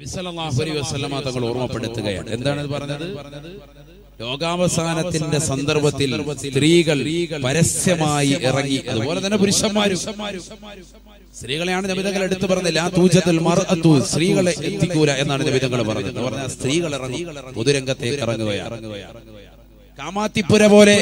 നബി സല്ലല്ലാഹു അലൈഹി വസല്ലമ തങ്ങൾ ഓർമ്മപ്പെടുത്തുകയാണ്. എന്താണ് പറഞ്ഞത്? ലോകാവസാനത്തിന്റെ സന്ദർഭത്തിൽ സ്ത്രീകൾ പരസ്യമായി ഇറങ്ങി, അതുപോലെ തന്നെ പുരുഷന്മാരും. സ്ത്രീകളെയാണ് നബി തങ്ങൾ എടുത്തു പറഞ്ഞത്. ലാ തൂജതുൽ മർഅതു, സ്ത്രീകളെ എത്തിക്കൂല എന്നാണ് നബി തങ്ങൾ പറഞ്ഞത്. പറഞ്ഞാൽ സ്ത്രീകൾ ഇറങ്ങി പൊതുരംഗത്തേക്ക് ഇറങ്ങുകയാണ്. കാമാത്തിപ്പുര പോലെ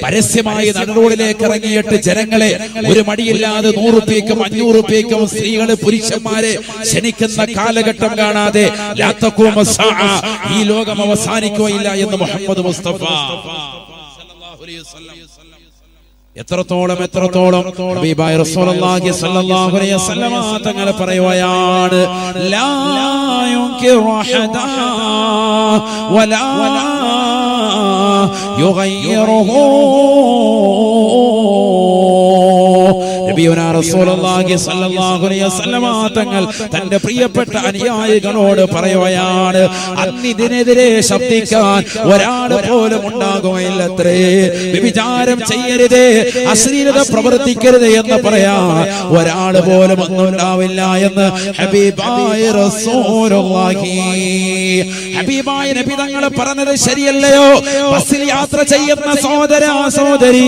പരസ്യമായി നടുറോഡിലേക്ക് ഇറങ്ങിയിട്ട് ജനങ്ങളെ ഒരു മടിയില്ലാതെ 100 രൂപയ്ക്കും 500 രൂപയ്ക്കും സ്ത്രീകളെ പുരുഷന്മാരെ ക്ഷണിക്കുന്ന കാലഘട്ടം കാണാതെ ലാ തഖൂമു സ്സാഅ, ഈ ലോകം അവസാനിക്കുകയില്ല എന്ന് മുഹമ്മദ് മുസ്തഫ സല്ലല്ലാഹു അലൈഹി വസല്ലം. എത്രത്തോളം ഹബീബായ റസൂലുള്ളാഹി സ്വല്ലല്ലാഹു അലൈഹി വസല്ലം തങ്ങൾ പറയുകയാണ്, ലാ യുൻകിറു അഹദാ വലാ യുഗയ്യിറുഹു. നബിയുനാ റസൂലുള്ളാഹി സ്വല്ലല്ലാഹു അലൈഹി വസല്ലം തങ്ങൾ തന്റെ പ്രിയപ്പെട്ട അനുയായികളോട് പറയുകയാണ്, അന്നിതിനെതിരെ ശബ്ദിക്കാൻ ഒരാൾ പോലും ഉണ്ടാകുകയില്ലത്രേ. വ്യഭിചാരം ചെയ്യരുത്, അശ്ലീലത പ്രവർത്തിക്കരുത് എന്ന് പറയാ ഒരാൾ പോലും ഒന്നും ഉണ്ടാവില്ല എന്ന് ഹബീബായ റസൂലുള്ളാഹി. ഹബീബായ നബി തങ്ങൾ പറഞ്ഞത് ശരിയല്ലയോ? ബസ്സിൽ യാത്ര ചെയ്യുന്ന സഹോദരാ സഹോദരി,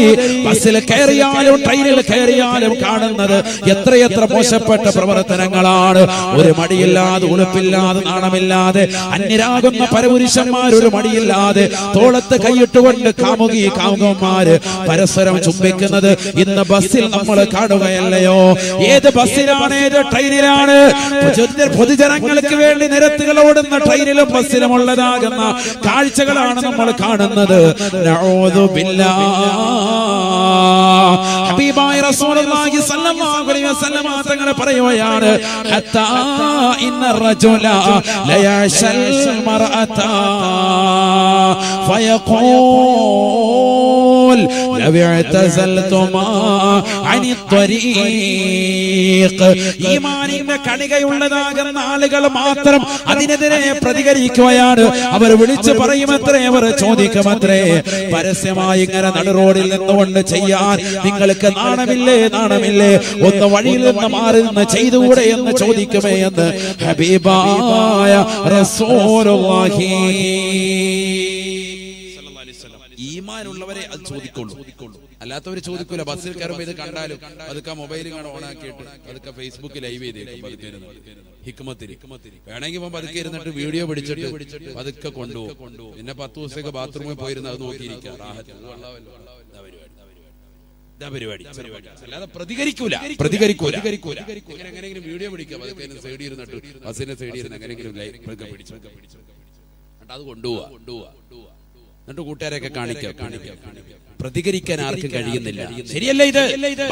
ബസ്സിൽ കയറിയാലും ട്രെയിനിൽ കയറിയാലും കാണുന്നത് എത്രയെത്ര മോശപ്പെട്ട പ്രവർത്തനങ്ങളാണ്. ഒരു മടിയില്ലാതെ, ഉളുപ്പില്ലാതെ, നാണമില്ലാതെ അന്യരാകുന്ന പരപുരുഷന്മാർ ഒരു മടിയില്ലാതെ തോളത്ത് കൈയിട്ടുകൊണ്ട് കാമുകന്മാര് പരസ്പരം ചുംബിക്കുന്നത് ഇന്ന് ബസ്സിൽ നമ്മൾ കാണുകയല്ലയോ? ഏത് ബസ്സിലാണ്, ഏത് ട്രെയിനിലാണ്? പൊതുജനങ്ങൾക്ക് വേണ്ടി നിരത്തുകൾ ഓടുന്ന ട്രെയിനിലും ബസ്സിലും ഉള്ളതാകുന്ന കാഴ്ചകളാണ് നമ്മൾ കാണുന്നത്. നഊദു ബില്ലാഹ്. ഹബീബായ റസൂലുള്ളാഹി സ്വല്ലല്ലാഹു അലൈഹി വസല്ലം തങ്ങൾ പറയുകയാണ്, ഹത്താ ഇന്ന റജുല ലയശൽ മർഅത ഫയഖൂൽ ലൗ ഇഅ്തസൽതുമാ അനി ത്വരീഖ്. ഈമാനിന്റെ കണികയുള്ളതാകുന്ന ആളുകൾ മാത്രം അതിനെതിരെ പ്രതികരിക്കുകയാണ്. അവർ വിളിച്ചു പറയുമത്രേ, അവർ ചോദിക്കുമത്രേ, പരസ്യമായി ഇങ്ങനെ നടുറോഡിൽ നിന്നുകൊണ്ട് ചെയ്യാൻ നിങ്ങൾക്ക് നാണമില്ലേ? ഒന്ന് വഴിയിൽ നിന്ന് മാറി നിന്ന് ചെയ്തുകൂടെ എന്ന് ചോദിക്കുമേ എന്ന് ഹബീബായ റസൂലുള്ളാഹി. ഈമാനുള്ളവരെ അത് ചോദിക്കുള്ളൂ, അല്ലാത്തവര് ചോദിക്കൂല. ബസ്സിൽ കയറുമ്പോ ഇത് കണ്ടാലും അതൊക്കെ മൊബൈൽ ഓണാക്കിയിട്ട് അതൊക്കെ ഫേസ്ബുക്ക് ലൈവ് ചെയ്തേക്കും. ഹിക്മത്തിൽ വേണമെങ്കിൽ പതുക്കെ ഇരുന്നിട്ട് വീഡിയോ പിടിച്ചിട്ട് പതുക്കെ കൊണ്ടുപോകും. പിന്നെ 10 ദിവസമൊക്കെ ബാത്റൂമിൽ പോയിരുന്ന അത് നോക്കിയിരിക്കുക. അല്ലാതെ പ്രതികരിക്കൂല. എങ്ങനെയെങ്കിലും വീഡിയോ പിടിക്കാം, സൈഡിൽ ഇരുന്നിട്ട് ബസ്സിന്റെ സൈഡിൽ ഇരുന്ന് എങ്ങനെയെങ്കിലും പിടിച്ചു അത് കൊണ്ടുപോവാ. എന്നിട്ട് കൂട്ടുകാരെയൊക്കെ കാണിക്കാം. പ്രതികരിക്കാൻ ആർക്കും കഴിയുന്നില്ല. ശരിയല്ല ഇത്?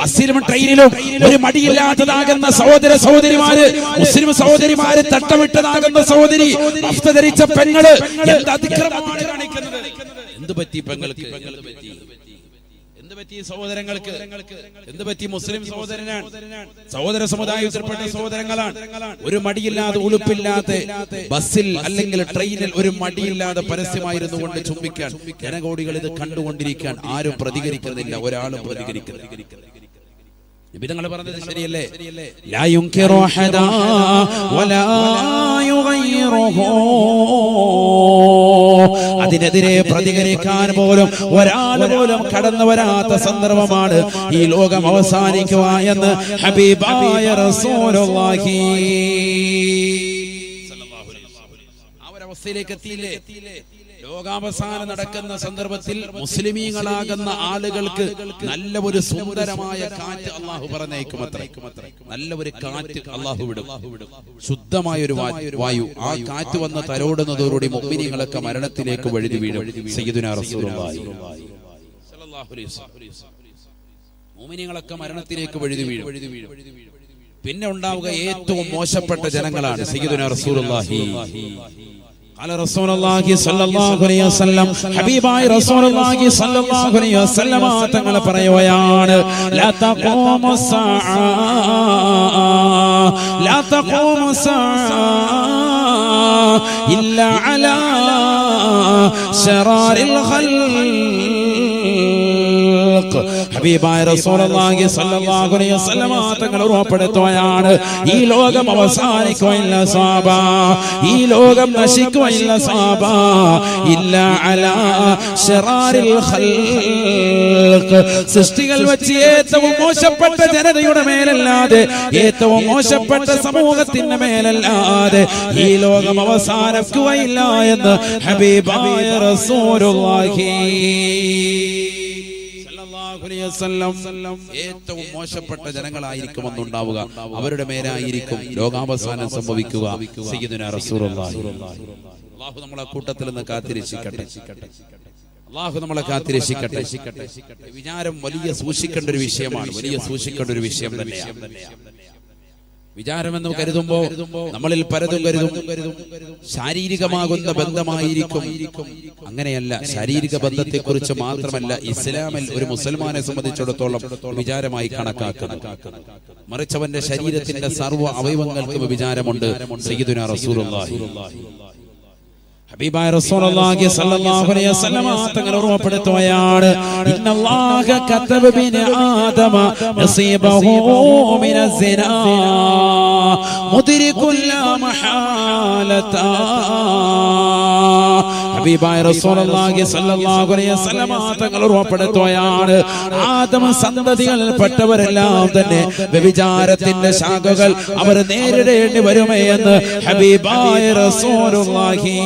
ബസ്സിലും ട്രെയിനിലും ഒരു മടിയില്ലാത്തതാകുന്ന സഹോദര സഹോദരിമാര്, മുസ്ലിം സഹോദരിമാര്, തട്ടമിട്ടതാകുന്ന സഹോദരി, വസ്ത്ര ധരിച്ച പെങ്ങള് എന്ത് അതിക്രമമാണ് കാണിക്കുന്നത്? എന്ത് പറ്റി പെങ്ങൾക്ക്? എന്ത് പറ്റി സഹോദരങ്ങൾക്ക്? എന്ത് പറ്റി മുസ്ലിം സഹോദരനാണ്? സഹോദര സമുദായത്തിൽപ്പെട്ട സഹോദരങ്ങളാണ്. ഒരു മടിയില്ലാതെ, ഉളുപ്പില്ലാതെ ബസ്സിൽ അല്ലെങ്കിൽ ട്രെയിനിൽ ഒരു മടിയില്ലാതെ പരസ്യമായിരുന്നു കൊണ്ട് ചുംബിക്കാൻ ജനകോടികൾ ഇത് കണ്ടുകൊണ്ടിരിക്കാൻ ആരും പ്രതികരിക്കുന്നില്ല, ഒരാളും പ്രതികരിക്കുന്നില്ല. നബിതങ്ങൾ പറഞ്ഞത് ശരിയല്ലേ? ലാ യുൻകിറു അഹദാ വലാ യുഗയ്യിറുഹു. അതിനെതിരെ പ്രതികരിക്കാൻ പോലും ഒരാൾ പോലും കടന്നു വരാത്ത സന്ദർഭമാണ് ഈ ലോകം അവസാനിക്കുക എന്ന് ഹബീബായ റസൂലുള്ളാഹി. ആ ഒരു അവസ്ഥയിലേക്ക് എത്തിയില്ലേ? ലോകാവസാനം നടക്കുന്ന സന്ദർഭത്തിൽ മുസ്ലിമീങ്ങളാകുന്ന ആളുകൾക്ക് നല്ല ഒരു സുന്ദരമായ കാറ്റ് അള്ളാഹു പറഞ്ഞേക്കുമത്രേ. നല്ല ഒരു കാറ്റ് അള്ളാഹു വിടും, ശുദ്ധമായ ഒരു വായു. ആ കാറ്റ് വന്ന് തലോടുന്നതോടുകൂടി മുഅ്മിനീങ്ങളൊക്കെ മരണത്തിലേക്ക് വഴുതി വീഴും. സയ്യിദുനാ റസൂലുള്ളാഹി സ്വല്ലല്ലാഹു അലൈഹി വസല്ലം. മുഅ്മിനീങ്ങളൊക്കെ മരണത്തിലേക്ക് വഴുതി വീഴും. പിന്നെ ഉണ്ടാവുക ഏറ്റവും മോശപ്പെട്ട ജനങ്ങളാണ്. സയ്യിദുനാ റസൂലുള്ളാഹി قال رسول الله صلى الله عليه وسلم حبيباي رسول الله صلى الله عليه وسلم തങ്ങൾ പറയുകയാണ്, لا تقوم الساعة لا تقوم الساعة إلا على شرار الخلق. ഹബീബായ റസൂലുള്ളാഹി സ്വല്ലല്ലാഹു അലൈഹി വസല്ലം തങ്ങൾ ഉറപ്പെടുത്തുകയാണ്, ഈ ലോകം അവസാനിക്കുകയില്ല സഹാബ, ഈ ലോകം നശിക്കുകയില്ല സഹാബ, ഇല്ലാ അലാ ശറാരിൽ ഖൽഖ്, സൃഷ്ടികൾ വെച്ച് ഏറ്റവും മോശപ്പെട്ട ജനതയുടെ മേലല്ലാതെ, ഏറ്റവും മോശപ്പെട്ട സമൂഹത്തിന്റെ മേലല്ലാതെ ഈ ലോകം അവസാനിക്കുകയില്ല എന്ന് ഹബീബായ റസൂലുള്ളാഹി സ്വല്ലല്ലാഹു അലൈഹി വസല്ലം. ഏറ്റവും മോശപ്പെട്ട ജനങ്ങളായിരിക്കുമെന്നുണ്ടാവുക, അവരുടെ മേലായിരിക്കും ലോകാവസാനം സംഭവിക്കുക. സയ്യിദുനാ റസൂലുള്ളാഹി. അല്ലാഹു നമ്മളെ കൂട്ടത്തിൽ നിന്ന് കാത്തിരക്ഷിക്കട്ടെ, അല്ലാഹു നമ്മളെ കാത്തിരക്ഷിക്കട്ടെ. വിചാരം വലിയ സൂക്ഷിക്കേണ്ട ഒരു വിഷയമാണ്, വലിയ സൂക്ഷിക്കേണ്ട ഒരു വിഷയം തന്നെയാണ്. വിചാരമെന്ന് കരുതുമ്പോ നമ്മളിൽ പലതും കരുതും ശാരീരികമാകുന്ന ബന്ധമായിരിക്കും. അങ്ങനെയല്ല. ശാരീരിക ബന്ധത്തെ കുറിച്ച് മാത്രമല്ല ഇസ്ലാമിൽ ഒരു മുസൽമാനെ സംബന്ധിച്ചിടത്തോളം വിചാരമായി കണക്കാക്കുന്നത്. മറിച്ച് അവന്റെ ശരീരത്തിന്റെ സർവ്വ അവയവങ്ങൾക്കും വിചാരമുണ്ട്. സയ്യിദുനാ റസൂലുള്ളാഹി ഹബീബായ റസൂലുള്ളാഹി സ്വല്ലല്ലാഹു അലൈഹി വസല്ലം തങ്ങൾ ഓർമ്മപ്പെടുത്തുകയാണ്, ഇന്നല്ലാഹ കതബ ബിനി ആദമ നസീബഹു മിനസ് സിനാ മുദ്രികുൽ ലാ മഹാലത. ഹബീബായ റസൂലുള്ളാഹി സ്വല്ലല്ലാഹു അലൈഹി വസല്ലം തങ്ങൾ ഓർമ്മപ്പെടുത്തുകയാണ്, ആദമ സന്തതികളിൽപ്പെട്ടവരെല്ലാം തന്നെ വ്യഭിചാരത്തിന്റെ ശാഖകൾ അവർ നേരിടേണ്ടി വരുമേ എന്ന് ഹബീബായ റസൂലുള്ളാഹി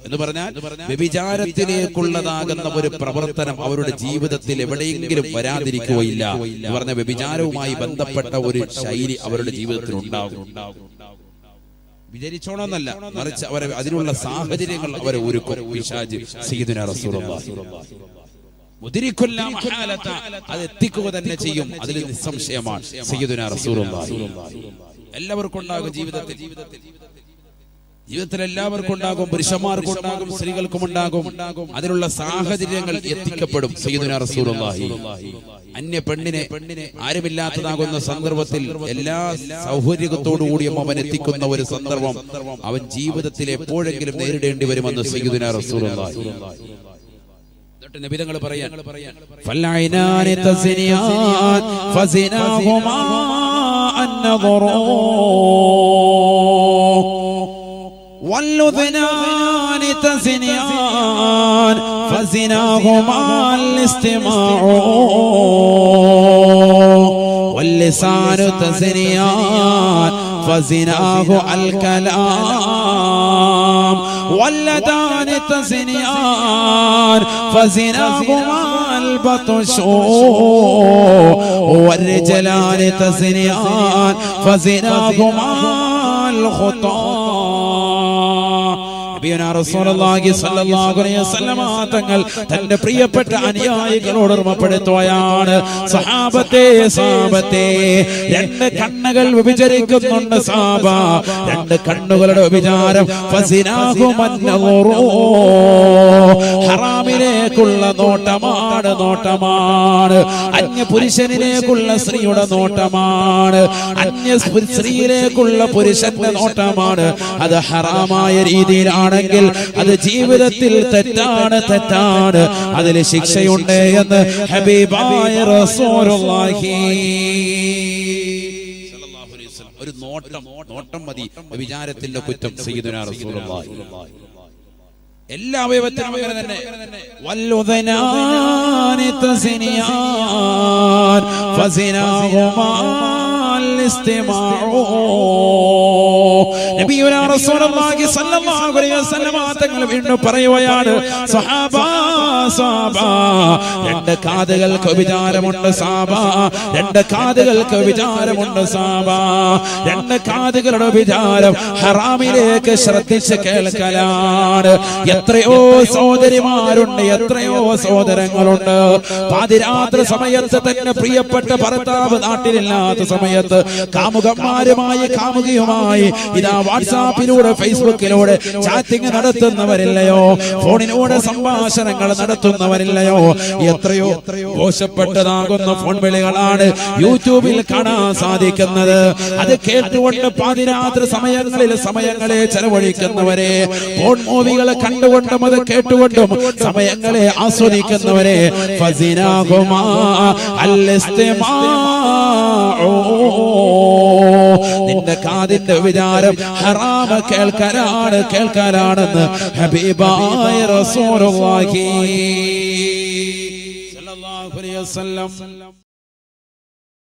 എന്ന് പറഞ്ഞാൽ വ്യഭിചാരത്തിലേക്കുള്ളതാകുന്ന ഒരു പ്രവർത്തനം അവരുടെ ജീവിതത്തിൽ എവിടെയെങ്കിലും വരാതിരിക്കുകയില്ല എന്ന് പറഞ്ഞ വ്യഭിചാരവുമായി ബന്ധപ്പെട്ട ഒരു ശൈലി അവരുടെ ജീവിതത്തിൽ ഉണ്ടാകും. വിചാരിച്ചോണമെന്നല്ല, മറിച്ച് അവരെ അതിനുള്ള സാഹചര്യങ്ങൾ അവരെ ഒരുക്കും. പിശാച് സയ്യിദുനാ റസൂലുള്ളാഹി മുദ്രികുൽ ലാ മഹാലത, അത് എത്തിക്കുക തന്നെ ചെയ്യും. അതിൽ നിസ്സംശയമാണ്. സയ്യിദുനാ റസൂലുള്ളാഹി എല്ലാവർക്കും ഉണ്ടാകും. ജീവിതത്തിൽ എല്ലാവർക്കും ഉണ്ടാകും. പുരുഷന്മാർക്കുണ്ടാകും, സ്ത്രീകൾക്കും ഉണ്ടാകും. അതിനുള്ള സാഹചര്യങ്ങൾ എത്തിക്കപ്പെടും. സയ്യിദുനാ റസൂലുള്ളാഹി അന്യ പെണ്ണിനെ ആരുമില്ലാത്തതാകുന്ന സന്ദർഭത്തിൽ എല്ലാ സൗകര്യത്തോടുകൂടിയും അവൻ എത്തിക്കുന്ന ഒരു സന്ദർഭം അവൻ ജീവിതത്തിൽ എപ്പോഴെങ്കിലും നേരിടേണ്ടി വരുമെന്ന് സയ്യിദുനാ റസൂലുള്ളാഹി നബിതങ്ങൾ പറയാൻ, ഫൽഐനാനി തസ്നിയാൻ ഫസിനാഹുമാ അന്നദറു واللذنان تزنيان فزناهما الاستماع واللسان تزنيان فزناه الكلام واليدان تزنيان فزناهما البطش والرجلان تزنيان فزناهما الخطا. തങ്ങൾ തന്റെ പ്രിയപ്പെട്ട അനുയായികളോട് ഓർമ്മപ്പെടുത്തുകയാണ്, സഹാബത്തെ രണ്ട് കണ്ണുകൾ വ്യഭിചരിക്കുന്നുണ്ട് സഹാബ, രണ്ട് കണ്ണുകളുടെ വ്യഭിചാരം ഹറാമിലേക്കുള്ള നോട്ടമാണ്, അന്യ പുരുഷനിലേക്കുള്ള സ്ത്രീയുടെ നോട്ടമാണ്, അന്യ സ്ത്രീയിലേക്കുള്ള പുരുഷന്റെ നോട്ടമാണ്. അത് ഹറാമായ രീതിയിലാണ് െങ്കിൽ അത് ജീവിതത്തിൽ തെറ്റാണ്, അതിൽ ശിക്ഷയുണ്ട് എന്ന് ഹബീബായ റസൂലുള്ളാഹി സ്വല്ലല്ലാഹു അലൈഹി വസല്ലം. ഒരു നോട്ടം മതി വിചാരത്തിന്റെ കുറ്റം. സയ്യിദുനാ റസൂലുള്ളാഹി എല്ലാ അവയവത്തിനും അങ്ങനെ തന്നെ. വല്ലുദനാനി തസ്നിയാൻ ഫസിനാഹുമാ അലിസ്തിമാഉ. നബിയുനാ റസൂലുള്ളാഹി സ്വല്ലല്ലാഹു അലൈഹി വസല്ലം തങ്ങൾ വീണ്ടും പറയുകയാണ്, സഹാബ രണ്ട് കാതുകൾക്ക് വിചാരമുണ്ട് സഹാബ, രണ്ട് കാതുകൾക്ക് വിചാരമുണ്ട് സഹാബ, രണ്ട് കാതുകളുടെ വിചാരം ഹറാമിലേക്ക് ശ്രദ്ധിച്ച് കേൾക്കലാണ്. എത്രയോ സഹോദരിമാരുണ്ട്, എത്രയോ സഹോദരങ്ങളുണ്ട്. പാതിരാത്രി സമയത്ത് തന്നെ പ്രിയപ്പെട്ട ഭർത്താവ് നാട്ടിലില്ലാത്ത സമയത്ത് കാമുകന്മാരുമായി ഇതാ വാട്സാപ്പിലൂടെ ഫേസ്ബുക്കിലൂടെ ചാറ്റിംഗ് നടത്തുന്നവരില്ലയോ, ഫോണിലൂടെ സംഭാഷണങ്ങൾ നടത്തുന്ന നടത്തുന്നവരില്ലയോ? എത്രയോ മോശപ്പെട്ടതാകുന്ന ഫോൺ വിളികളാണ് യൂട്യൂബിൽ കാണാൻ സാധിക്കുന്നത്. അത് കേട്ടുകൊണ്ട് പാതിരാത്രി സമയങ്ങളെ ചെലവഴിക്കുന്നവരെ, ഫോൺ മൂവികളെ കണ്ടുകൊണ്ടും അത് കേട്ടുകൊണ്ടും സമയങ്ങളെ ആസ്വദിക്കുന്നവരെ, ഫസിനാകുമാ അൽ-ഇസ്തിമാഉ, നിന്റെ കാതിന്റെ വിചാരം ഹറാമ കേൾക്കാനാണെന്ന് ഹബീബായ റസൂലുള്ളാഹി സ്വല്ലല്ലാഹു അലൈഹി വസല്ലം